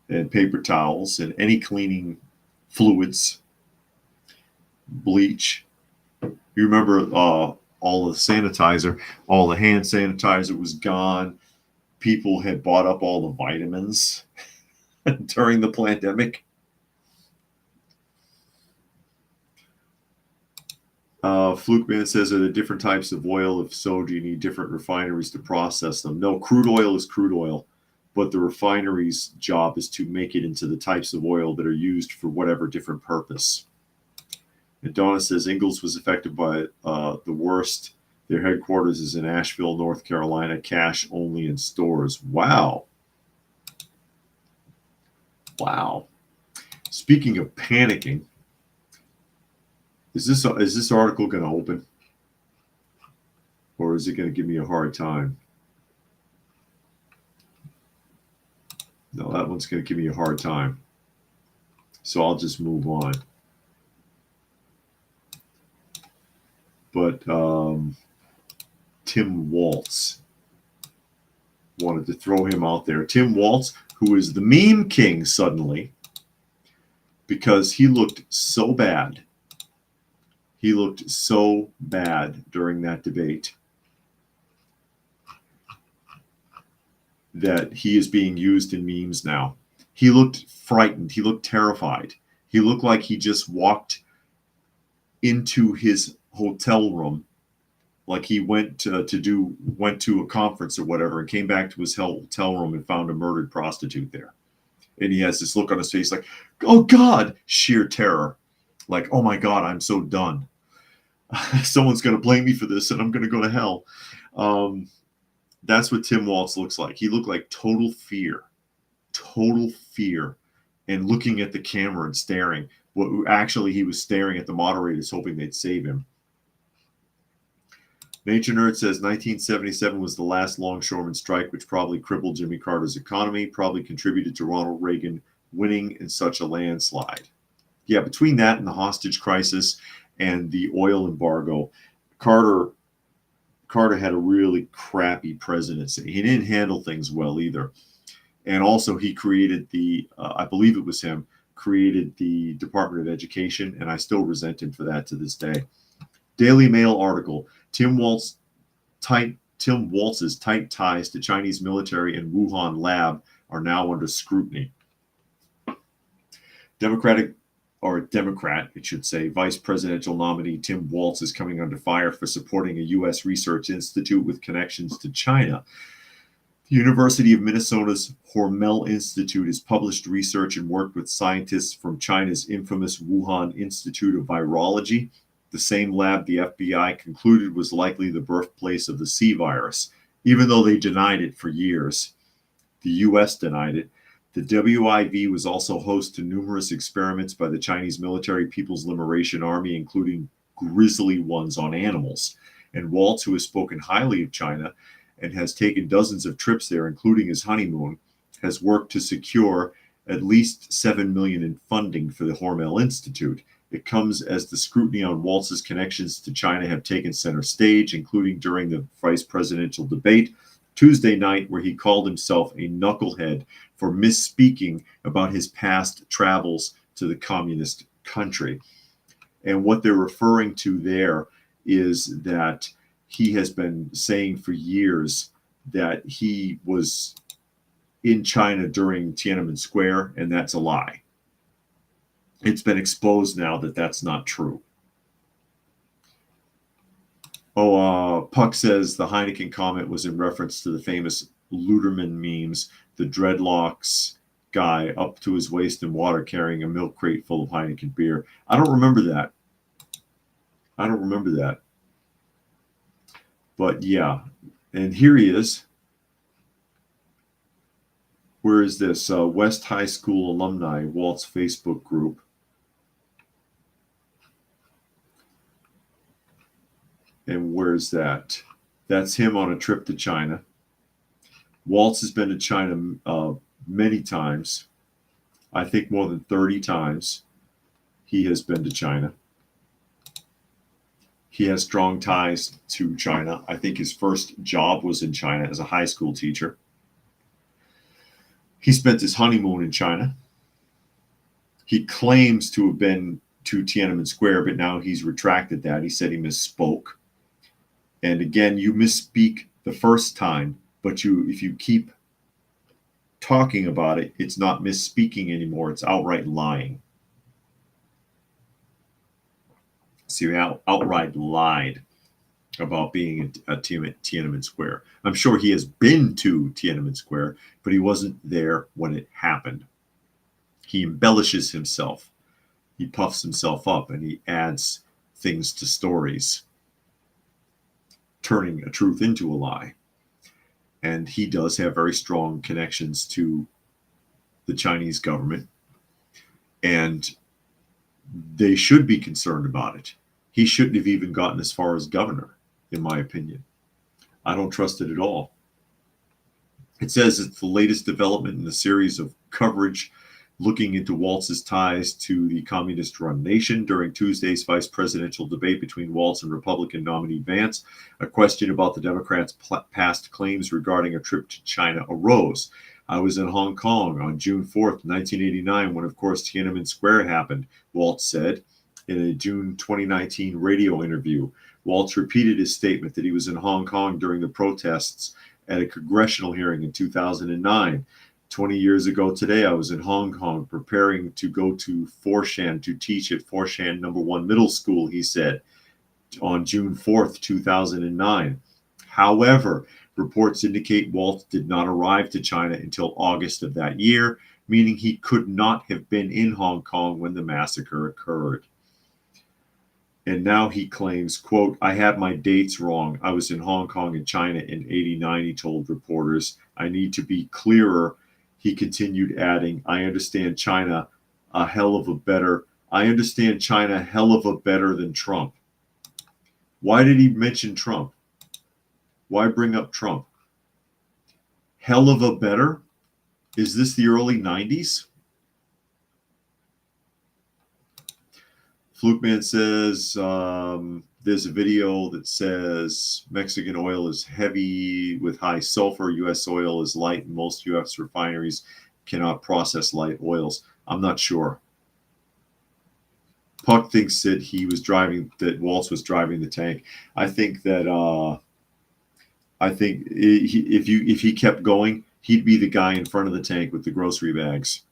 and paper towels and any cleaning fluids, bleach. You remember all the sanitizer, all the hand sanitizer was gone. People had bought up all the vitamins during the pandemic. Flukeman says, are there different types of oil? If so, do you need different refineries to process them? No, crude oil is crude oil, but the refinery's job is to make it into the types of oil that are used for whatever different purpose. And Donna says, Ingalls was affected by the worst. Their headquarters is in Asheville, North Carolina. Cash only in stores. Wow. Speaking of panicking, is this article going to open? Or is it going to give me a hard time? No, that one's going to give me a hard time. So I'll just move on. But Tim Waltz, wanted to throw him out there. Tim Waltz, who is the meme king suddenly, because he looked so bad. He looked so bad during that debate that he is being used in memes now. He looked frightened. He looked terrified. He looked like he just walked into his hotel room, like he went to a conference or whatever, and came back to his hotel room and found a murdered prostitute there. And he has this look on his face like, oh God, sheer terror. Like, oh my God, I'm so done. Someone's going to blame me for this and I'm going to go to hell. That's what Tim Waltz looks like. He looked like total fear, and looking at the camera and staring. Well, actually, he was staring at the moderators, hoping they'd save him. Nature Nerd says 1977 was the last longshoreman strike, which probably crippled Jimmy Carter's economy, probably contributed to Ronald Reagan winning in such a landslide. Yeah, between that and the hostage crisis and the oil embargo, Carter had a really crappy presidency. He didn't handle things well either. And also he created I believe it was him, created the Department of Education, and I still resent him for that to this day. Daily Mail article, Tim Waltz's tight ties to Chinese military and Wuhan lab are now under scrutiny. Democrat, it should say, vice presidential nominee Tim Waltz is coming under fire for supporting a U.S. research institute with connections to China. The University of Minnesota's Hormel Institute has published research and worked with scientists from China's infamous Wuhan Institute of Virology, the same lab the FBI concluded was likely the birthplace of the C virus, even though they denied it for years. The U.S. denied it. The WIV was also host to numerous experiments by the Chinese military People's Liberation Army, including grisly ones on animals. And Waltz, who has spoken highly of China and has taken dozens of trips there, including his honeymoon, has worked to secure at least $7 million in funding for the Hormel Institute. It comes as the scrutiny on Waltz's connections to China have taken center stage, including during the vice presidential debate Tuesday night, where he called himself a knucklehead for misspeaking about his past travels to the communist country. And what they're referring to there is that he has been saying for years that he was in China during Tiananmen Square, and that's a lie. It's been exposed now that that's not true. Puck says the Heineken comment was in reference to the famous Luderman memes, the dreadlocks guy up to his waist in water carrying a milk crate full of Heineken beer. I don't remember that. But yeah, and here he is. Where is this? West High School alumni, Waltz Facebook group. And where's that? That's him on a trip to China. Waltz has been to China many times. I think more than 30 times he has been to China. He has strong ties to China. I think his first job was in China as a high school teacher. He spent his honeymoon in China. He claims to have been to Tiananmen Square, but now he's retracted that. He said he misspoke. And again, you misspeak the first time, but if you keep talking about it, it's not misspeaking anymore. It's outright lying. So he outright lied about being at Tiananmen Square. I'm sure he has been to Tiananmen Square, but he wasn't there when it happened. He embellishes himself. He puffs himself up and he adds things to stories, turning a truth into a lie. And he does have very strong connections to the Chinese government. And they should be concerned about it. He shouldn't have even gotten as far as governor, in my opinion. I don't trust it at all. It says it's the latest development in the series of coverage looking into Waltz's ties to the communist-run nation during Tuesday's vice presidential debate between Waltz and Republican nominee Vance. A question about the Democrats' past claims regarding a trip to China arose. I was in Hong Kong on June 4th, 1989, when, of course, Tiananmen Square happened, Waltz said in a June 2019 radio interview. Waltz repeated his statement that he was in Hong Kong during the protests at a congressional hearing in 2009. 20 years ago today, I was in Hong Kong preparing to go to Foshan to teach at Foshan No. 1 Middle School, he said, on June 4th, 2009. However, reports indicate Waltz did not arrive to China until August of that year, meaning he could not have been in Hong Kong when the massacre occurred. And now he claims, quote, I had my dates wrong. I was in Hong Kong and China in 89, he told reporters. I need to be clearer. He continued, adding, I understand China a hell of a better than Trump. Why did he mention Trump? Why bring up Trump? Hell of a better? Is this the early 90s? Flukeman says there's a video that says Mexican oil is heavy with high sulfur. U.S. oil is light, and most U.S. refineries cannot process light oils. I'm not sure. Puck thinks that Waltz was driving the tank. I think that if he kept going, he'd be the guy in front of the tank with the grocery bags.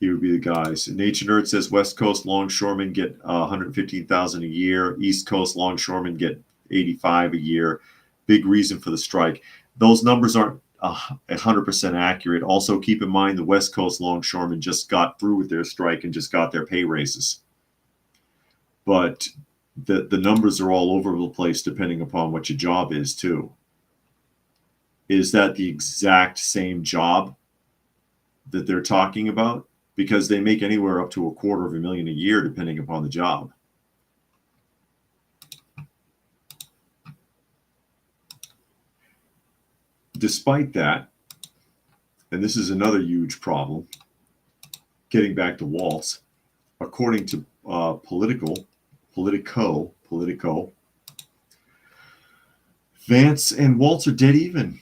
He would be the guys. Nature Nerd says West Coast longshoremen get $115,000 a year. East Coast longshoremen get $85,000 a year. Big reason for the strike. Those numbers aren't 100% accurate. Also, keep in mind the West Coast longshoremen just got through with their strike and just got their pay raises. But the numbers are all over the place depending upon what your job is too. Is that the exact same job that they're talking about? Because they make anywhere up to $250,000 a year, depending upon the job. Despite that, and this is another huge problem, getting back to Waltz, according to Politico, Vance and Waltz are dead even.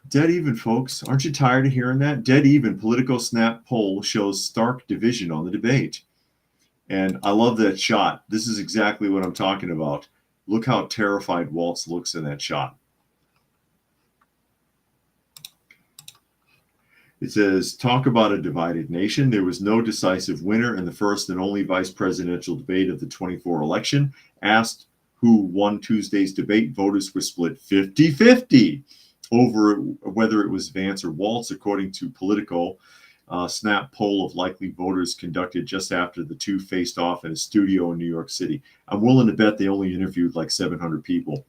Dead even, folks. Aren't you tired of hearing that? Dead even. Politico Snap poll shows stark division on the debate. And I love that shot. This is exactly what I'm talking about. Look how terrified Waltz looks in that shot. It says, talk about a divided nation. There was no decisive winner in the first and only vice presidential debate of the 24 election. Asked who won Tuesday's debate, voters were split 50-50. Over whether it was Vance or Waltz, according to Politico. Snap poll of likely voters conducted just after the two faced off in a studio in New York City. I'm willing to bet they only interviewed like 700 people.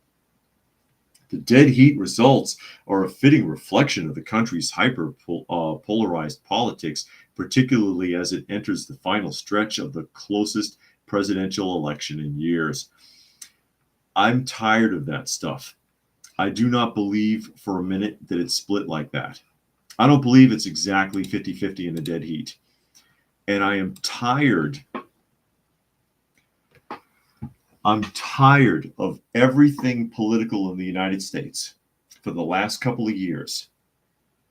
The dead heat results are a fitting reflection of the country's polarized politics, particularly as it enters the final stretch of the closest presidential election in years. I'm tired of that stuff. I do not believe for a minute that it's split like that. I don't believe it's exactly 50-50 in the dead heat. And I am tired. I'm tired of everything political in the United States for the last couple of years.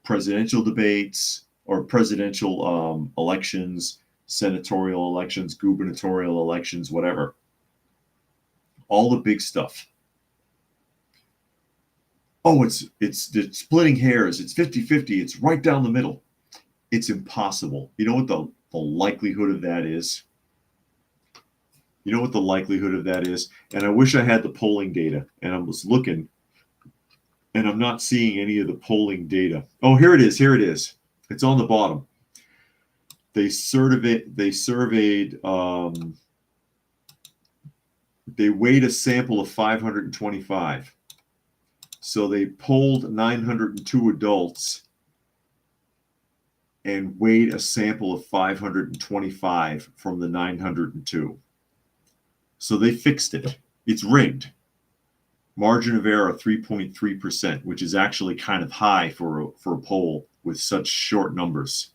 Presidential debates or presidential elections, senatorial elections, gubernatorial elections, whatever. All the big stuff. Oh, it's splitting hairs. It's 50-50. It's right down the middle. It's impossible. You know what the likelihood of that is? You know what the likelihood of that is? And I wish I had the polling data. And I was looking, and I'm not seeing any of the polling data. Oh, here it is. Here it is. It's on the bottom. They surveyed. They weighed a sample of 525. So they polled 902 adults and weighed a sample of 525 from the 902. So they fixed it. It's rigged. Margin of error 3.3%, which is actually kind of high for a poll with such short numbers.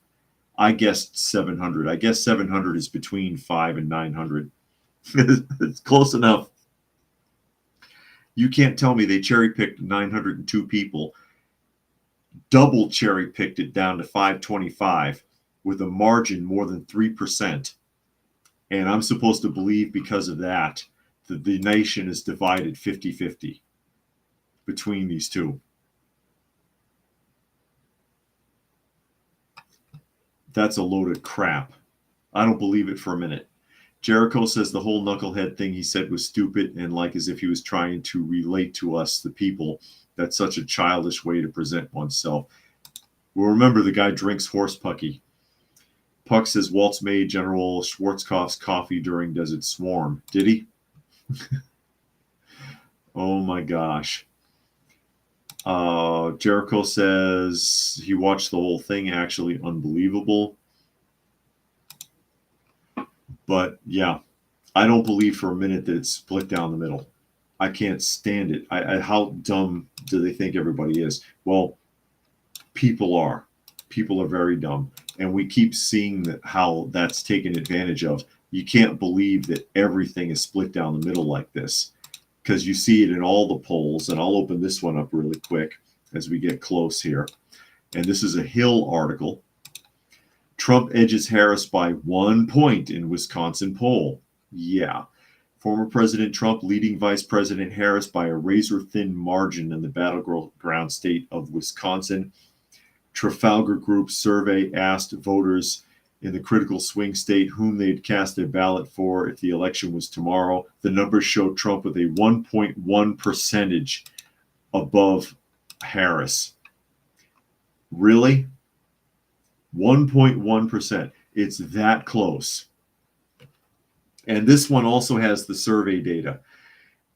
I guessed 700. I guess 700 is between 5 and 900. It's close enough. You can't tell me they cherry-picked 902 people, double cherry-picked it down to 525 with a margin more than 3%. And I'm supposed to believe because of that the nation is divided 50-50 between these two. That's a load of crap. I don't believe it for a minute. Jericho says the whole knucklehead thing he said was stupid and like as if he was trying to relate to us, the people. That's such a childish way to present oneself. Well, remember, the guy drinks horse pucky. Puck says Waltz made General Schwarzkopf's coffee during Desert Swarm. Did he? Oh my gosh. Jericho says he watched the whole thing. Actually, unbelievable. But yeah, I don't believe for a minute that it's split down the middle. I can't stand it. How dumb do they think everybody is? Well, people are. People are very dumb. And we keep seeing how that's taken advantage of. You can't believe that everything is split down the middle like this, because you see it in all the polls. And I'll open this one up really quick as we get close here. And this is a Hill article. Trump edges Harris by 1 point in Wisconsin poll. Yeah. Former President Trump leading Vice President Harris by a razor-thin margin in the battleground state of Wisconsin. Trafalgar Group survey asked voters in the critical swing state whom they'd cast their ballot for if the election was tomorrow. The numbers show Trump with a 1.1 percentage above Harris. Really? 1.1%. It's that close. And this one also has the survey data.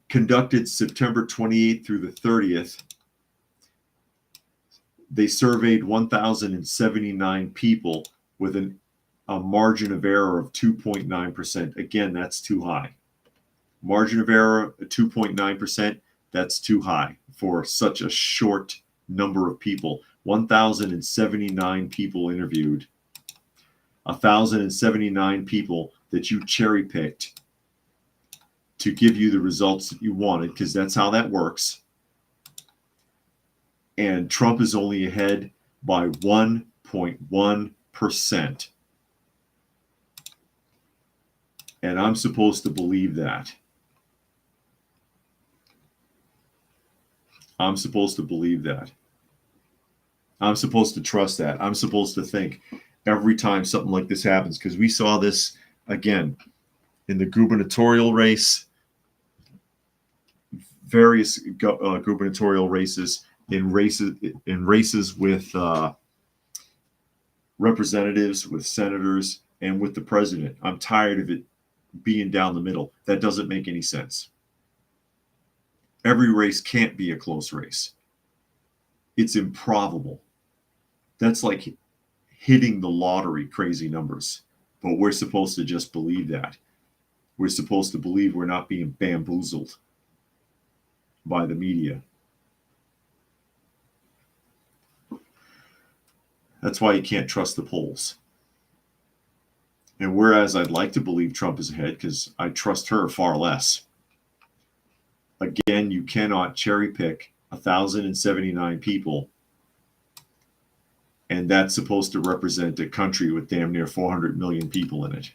Conducted September 28th through the 30th. They surveyed 1,079 people with a margin of error of 2.9%. Again, that's too high. Margin of error, 2.9%, that's too high for such a short number of people. 1,079 people interviewed. 1,079 people that you cherry-picked to give you the results that you wanted, because that's how that works. And Trump is only ahead by 1.1%. And I'm supposed to believe that. I'm supposed to believe that. I'm supposed to trust that. I'm supposed to think every time something like this happens, because we saw this again in the gubernatorial race, various gubernatorial races, in races with representatives, with senators, and with the president. I'm tired of it being down the middle. That doesn't make any sense. Every race can't be a close race. It's improbable. That's like hitting the lottery crazy numbers. But we're supposed to just believe that. We're supposed to believe we're not being bamboozled by the media. That's why you can't trust the polls. And whereas I'd like to believe Trump is ahead, because I trust her far less. Again, you cannot cherry pick 1,079 people, and that's supposed to represent a country with damn near 400 million people in it.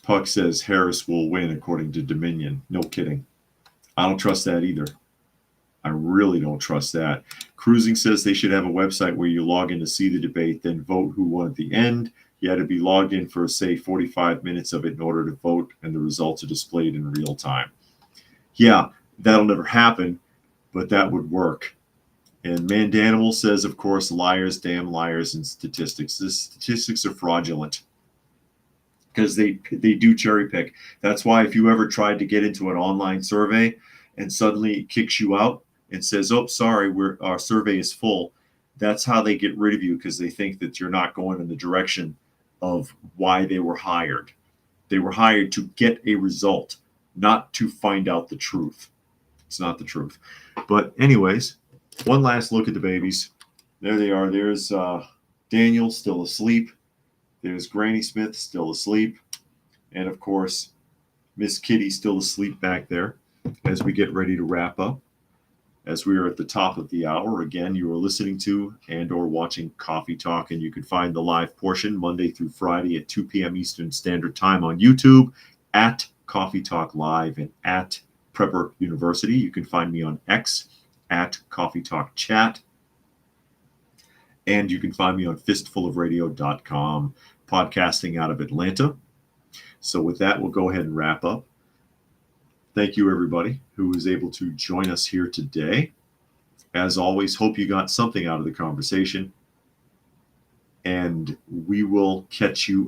Puck says Harris will win according to Dominion. No kidding. I don't trust that either. I really don't trust that. Cruising says they should have a website where you log in to see the debate, then vote who won at the end. You had to be logged in for, say, 45 minutes of it in order to vote, and the results are displayed in real time. Yeah, that'll never happen, but that would work. And Mandanimal says, of course, liars, damn liars, and statistics. The statistics are fraudulent because they do cherry pick. That's why if you ever tried to get into an online survey and suddenly it kicks you out and says, oh, sorry, our survey is full, that's how they get rid of you, because they think that you're not going in the direction of why they were hired. They were hired to get a result, not to find out the truth. It's not the truth. But anyways, One last look at the babies. There they are. There's Daniel still asleep. There's Granny Smith still asleep. And of course, Miss Kitty still asleep back there as we get ready to wrap up. As we are at the top of the hour, again, you are listening to and or watching Coffee Talk, and you can find the live portion Monday through Friday at 2 p.m. Eastern Standard Time on YouTube at Coffee Talk Live and at Prepper University. You can find me on X at Coffee Talk Chat, and you can find me on fistfulofradio.com, podcasting out of Atlanta. So with that, we'll go ahead and wrap up. Thank you, everybody who was able to join us here today. As always, hope you got something out of the conversation. And we will catch you